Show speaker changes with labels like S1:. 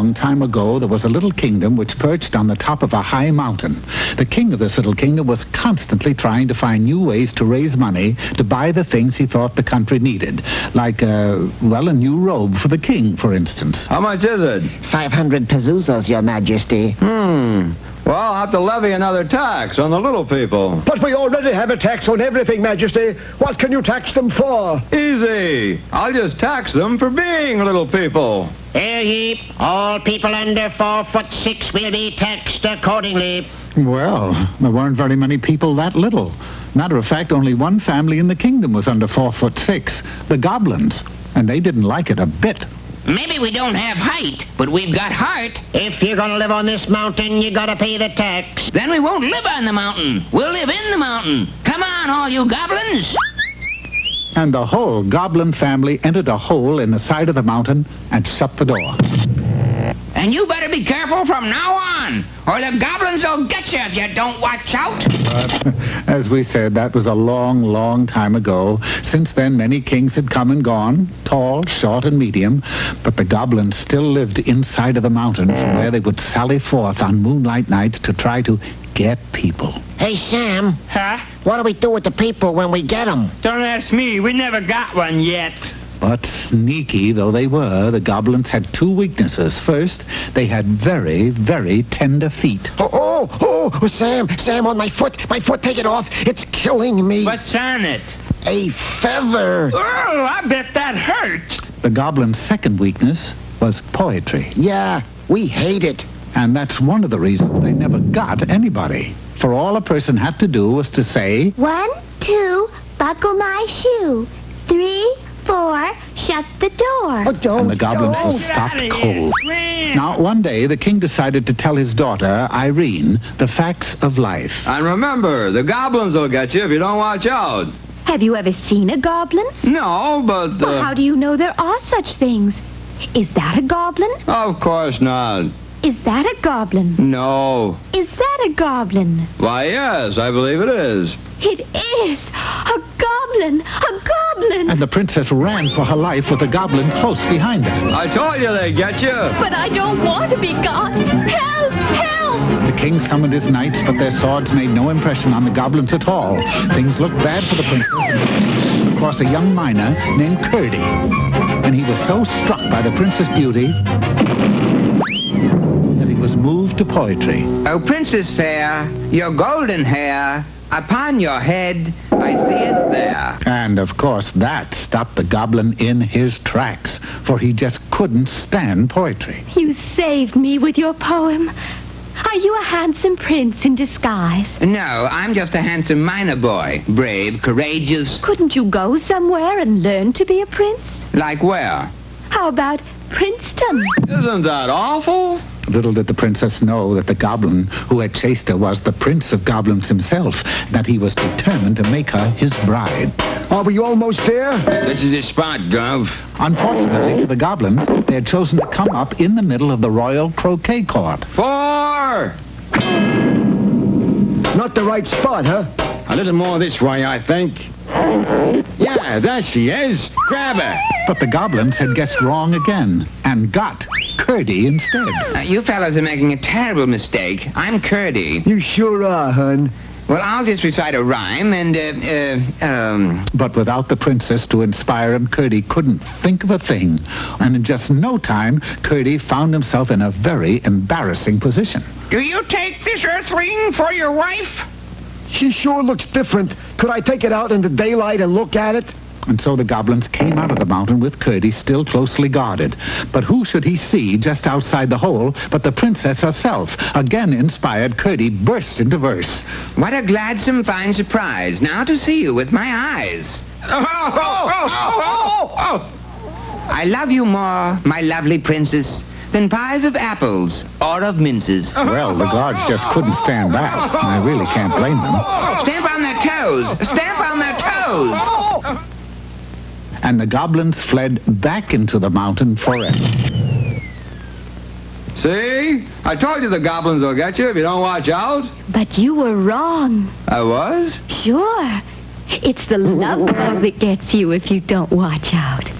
S1: long time ago, there was a little kingdom which perched on the top of a high mountain. The king of this little kingdom was constantly trying to find new ways to raise money to buy the things he thought the country needed. Like, a new robe for the king, for instance.
S2: How much is it?
S3: 500 pezuzos, Your Majesty.
S2: Well, I'll have to levy another tax on the little people.
S4: But we already have a tax on everything, Majesty. What can you tax them for?
S2: Easy. I'll just tax them for being little people.
S3: Hear ye, all people under 4'6" will be taxed accordingly.
S1: Well, there weren't very many people that little. Matter of fact, only one family in the kingdom was under 4'6", the Goblins, and they didn't like it a bit.
S5: Maybe we don't have height, but we've got heart.
S3: If you're gonna live on this mountain, you gotta pay the tax.
S5: Then we won't live on the mountain. We'll live in the mountain. Come on, all you goblins.
S1: And the whole Goblin family entered a hole in the side of the mountain and shut the door.
S5: And you better be careful from now on, or the goblins will get you if you don't watch out.
S1: As we said, that was a long, long time ago. Since then, many kings had come and gone, tall, short, and medium, but the goblins still lived inside of the mountain from where they would sally forth on moonlight nights to try to get people.
S3: Hey, Sam.
S6: Huh?
S3: What do we do with the people when we get them?
S6: Don't ask me. We never got one yet.
S1: But sneaky though they were, the goblins had two weaknesses. First, they had very, very tender feet.
S3: Sam, on my foot, take it off. It's killing me.
S6: What's on it?
S3: A feather.
S6: Oh, I bet that hurt.
S1: The goblins' second weakness was poetry.
S3: Yeah, we hate it.
S1: And that's one of the reasons they never got anybody. For all a person had to do was to say,
S7: 1, 2, buckle my shoe. 3, 4, shut the door.
S1: And the goblins were stopped cold. Now, one day, the king decided to tell his daughter, Irene, the facts of life.
S2: And remember, the goblins will get you if you don't watch out.
S7: Have you ever seen a goblin?
S2: No, but...
S7: Well, how do you know there are such things? Is that a goblin?
S2: Of course not.
S7: Is that a goblin?
S2: No.
S7: Is that a goblin?
S2: Why, yes, I believe it is.
S7: It is! A goblin! A goblin!
S1: And the princess ran for her life with the goblin close behind her.
S2: I told you they'd get you.
S7: But I don't want to be got. Help! Help!
S1: The king summoned his knights, but their swords made no impression on the goblins at all. Things looked bad for the princess. Across a young miner named Curdy. And he was so struck by the princess' beauty that he was moved to poetry.
S5: Oh, Princess fair, your golden hair, upon your head, I see it there.
S1: And, of course, that stopped the goblin in his tracks, for he just couldn't stand poetry.
S7: You saved me with your poem. Are you a handsome prince in disguise?
S5: No, I'm just a handsome miner boy. Brave, courageous.
S7: Couldn't you go somewhere and learn to be a prince?
S5: Like where?
S7: How about Princeton?
S2: Isn't that awful?
S1: Little did the princess know that the goblin who had chased her was the prince of goblins himself, that he was determined to make her his bride.
S4: Are we almost there?
S2: This is his spot, Gov.
S1: Unfortunately for the goblins, they had chosen to come up in the middle of the royal croquet court.
S2: 4!
S4: Not the right spot, huh?
S2: A little more this way, I think. Yeah, there she is. Grab her.
S1: But the goblins had guessed wrong again and got Curdy instead.
S5: You fellows are making a terrible mistake. I'm Curdy.
S4: You sure are, hun.
S5: Well, I'll just recite a rhyme and,
S1: But without the princess to inspire him, Curdy couldn't think of a thing. And in just no time, Curdy found himself in a very embarrassing position.
S5: Do you take this earthling for your wife?
S4: She sure looks different. Could I take it out in the daylight and look at it?
S1: And so the goblins came out of the mountain with Curdy still closely guarded. But who should he see just outside the hole but the princess herself? Again inspired, Curdy burst into verse.
S5: What a gladsome fine surprise, now to see you with my eyes. I love you more, my lovely princess, than pies of apples or of minces.
S1: Well, the guards just couldn't stand that. I really can't blame them.
S5: Stamp on their toes! Stamp on their toes!
S1: And the goblins fled back into the mountain forever.
S2: See? I told you the goblins will get you if you don't watch out.
S7: But you were wrong.
S2: I was?
S7: Sure. It's the love bug that gets you if you don't watch out.